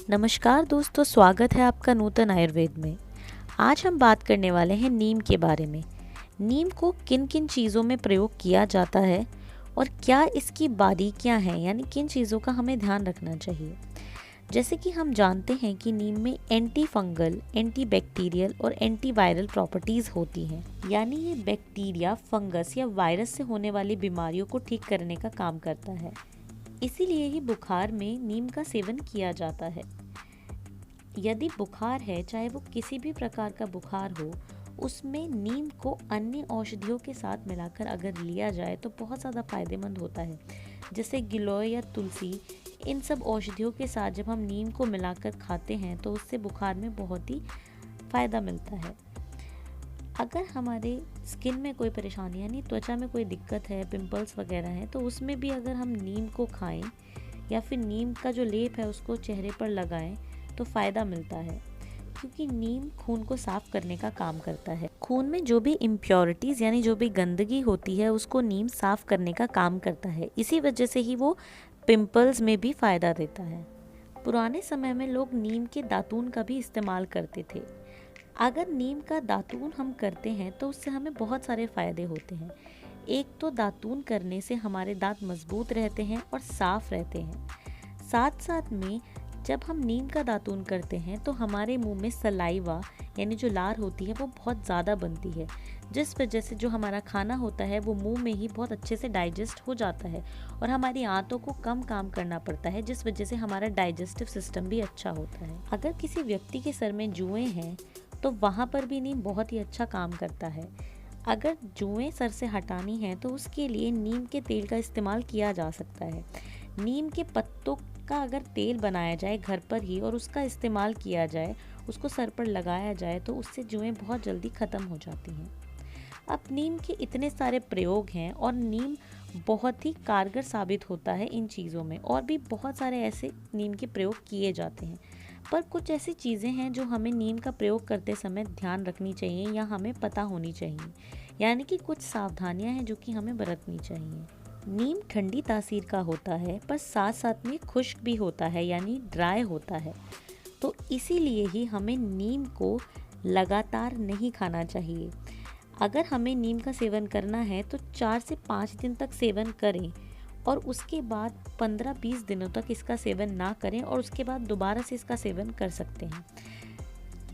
नमस्कार दोस्तों, स्वागत है आपका नूतन आयुर्वेद में। आज हम बात करने वाले हैं नीम के बारे में। नीम को किन किन चीज़ों में प्रयोग किया जाता है और क्या इसकी बारीकियां हैं, यानी किन चीज़ों का हमें ध्यान रखना चाहिए। जैसे कि हम जानते हैं कि नीम में एंटी फंगल, एंटी बैक्टीरियल और एंटी वायरल प्रॉपर्टीज़ होती हैं, यानी ये बैक्टीरिया, फंगस या वायरस से होने वाली बीमारियों को ठीक करने का काम करता है। इसीलिए ही बुखार में नीम का सेवन किया जाता है। यदि बुखार है, चाहे वो किसी भी प्रकार का बुखार हो, उसमें नीम को अन्य औषधियों के साथ मिलाकर अगर लिया जाए तो बहुत ज़्यादा फायदेमंद होता है। जैसे गिलोय या तुलसी, इन सब औषधियों के साथ जब हम नीम को मिलाकर खाते हैं तो उससे बुखार में बहुत ही फ़ायदा मिलता है। अगर हमारे स्किन में कोई परेशानी यानी त्वचा में कोई दिक्कत है, पिंपल्स वगैरह हैं, तो उसमें भी अगर हम नीम को खाएं या फिर नीम का जो लेप है उसको चेहरे पर लगाएं तो फ़ायदा मिलता है, क्योंकि नीम खून को साफ़ करने का काम करता है। खून में जो भी इम्प्योरिटीज़ यानी जो भी गंदगी होती है उसको नीम साफ़ करने का काम करता है। इसी वजह से ही वो पिंपल्स में भी फ़ायदा देता है। पुराने समय में लोग नीम के दातून का भी इस्तेमाल करते थे। अगर नीम का दातून हम करते हैं तो उससे हमें बहुत सारे फ़ायदे होते हैं। एक तो दातून करने से हमारे दांत मजबूत रहते हैं और साफ़ रहते हैं। साथ साथ में जब हम नीम का दातून करते हैं तो हमारे मुंह में सलाइवा यानी जो लार होती है वो बहुत ज़्यादा बनती है, जिस वजह से जो हमारा खाना होता है वो मुंह में ही बहुत अच्छे से डाइजेस्ट हो जाता है और हमारी आंतों को कम काम करना पड़ता है, जिस वजह से हमारा डाइजेस्टिव सिस्टम भी अच्छा होता है। अगर किसी व्यक्ति के सर में जुएं हैं तो वहाँ पर भी नीम बहुत ही अच्छा काम करता है। अगर जुएं सर से हटानी है तो उसके लिए नीम के तेल का इस्तेमाल किया जा सकता है। नीम के पत्तों का अगर तेल बनाया जाए घर पर ही और उसका इस्तेमाल किया जाए, उसको सर पर लगाया जाए, तो उससे जुएं बहुत जल्दी ख़त्म हो जाती हैं। अब नीम के इतने सारे प्रयोग हैं और नीम बहुत ही कारगर साबित होता है इन चीज़ों में, और भी बहुत सारे ऐसे नीम के प्रयोग किए जाते हैं। पर कुछ ऐसी चीज़ें हैं जो हमें नीम का प्रयोग करते समय ध्यान रखनी चाहिए या हमें पता होनी चाहिए, यानी कि कुछ सावधानियां हैं जो कि हमें बरतनी चाहिए। नीम ठंडी तासीर का होता है पर साथ साथ में खुश्क भी होता है, यानी ड्राई होता है। तो इसीलिए ही हमें नीम को लगातार नहीं खाना चाहिए। अगर हमें नीम का सेवन करना है तो 4 से 5 दिन तक सेवन करें और उसके बाद 15-20 दिनों तक इसका सेवन ना करें और उसके बाद दोबारा से इसका सेवन कर सकते हैं।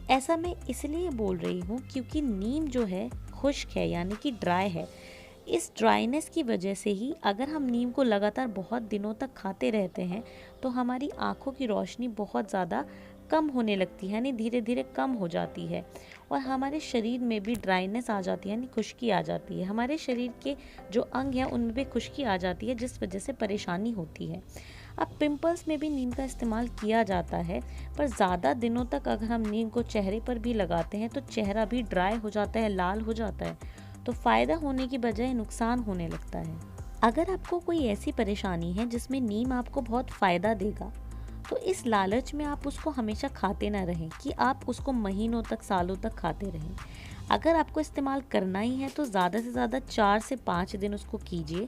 ऐसा मैं इसलिए बोल रही हूँ क्योंकि नीम जो है खुश्क है, यानी कि ड्राई है। इस ड्राइनेस की वजह से ही अगर हम नीम को लगातार बहुत दिनों तक खाते रहते हैं तो हमारी आँखों की रोशनी बहुत ज़्यादा कम होने लगती है, यानी धीरे धीरे कम हो जाती है, और हमारे शरीर में भी ड्राइनेस आ जाती है, यानी खुश्की आ जाती है। हमारे शरीर के जो अंग हैं उनमें भी खुश्की आ जाती है, जिस वजह से परेशानी होती है। अब पिंपल्स में भी नीम का इस्तेमाल किया जाता है, पर ज़्यादा दिनों तक अगर हम नीम को चेहरे पर भी लगाते हैं तो चेहरा भी ड्राई हो जाता है, लाल हो जाता है, तो फ़ायदा होने की बजाय नुकसान होने लगता है। अगर आपको कोई ऐसी परेशानी है जिसमें नीम आपको बहुत फ़ायदा देगा, तो इस लालच में आप उसको हमेशा खाते ना रहें कि आप उसको महीनों तक, सालों तक खाते रहें। अगर आपको इस्तेमाल करना ही है तो ज़्यादा से ज़्यादा 4 से 5 दिन उसको कीजिए,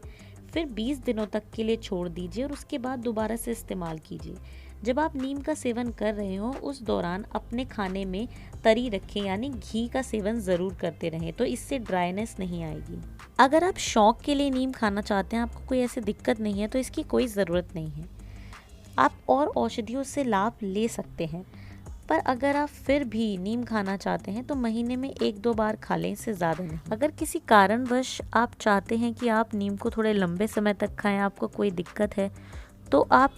फिर 20 दिनों तक के लिए छोड़ दीजिए और उसके बाद दोबारा से इस्तेमाल कीजिए। जब आप नीम का सेवन कर रहे हो उस दौरान अपने खाने में तरी रखें, यानी घी का सेवन ज़रूर करते रहें, तो इससे ड्राइनेस नहीं आएगी। अगर आप शौक के लिए नीम खाना चाहते हैं, आपको कोई ऐसी दिक्कत नहीं है, तो इसकी कोई ज़रूरत नहीं है। आप और औषधियों से लाभ ले सकते हैं, पर अगर आप फिर भी नीम खाना चाहते हैं तो महीने में 1-2 बार खा लें, इससे ज़्यादा नहीं। अगर किसी कारणवश आप चाहते हैं कि आप नीम को थोड़े लंबे समय तक खाएं, आपको कोई दिक्कत है, तो आप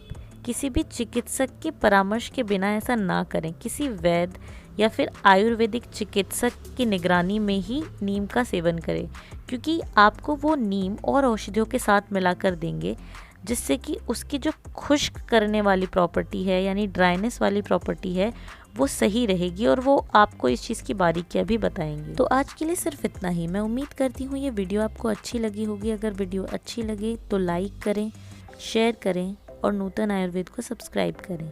किसी भी चिकित्सक के परामर्श के बिना ऐसा ना करें। किसी वैद्य या फिर आयुर्वेदिक चिकित्सक की निगरानी में ही नीम का सेवन करें, क्योंकि आपको वो नीम और औषधियों के साथ मिलाकर देंगे, जिससे कि उसकी जो खुश्क करने वाली प्रॉपर्टी है, यानी ड्राइनेस वाली प्रॉपर्टी है, वो सही रहेगी और वो आपको इस चीज़ की बारीकियाँ भी बताएंगे। तो आज के लिए सिर्फ इतना ही। मैं उम्मीद करती हूँ ये वीडियो आपको अच्छी लगी होगी। अगर वीडियो अच्छी लगे तो लाइक करें, शेयर करें और नूतन आयुर्वेद को सब्सक्राइब करें।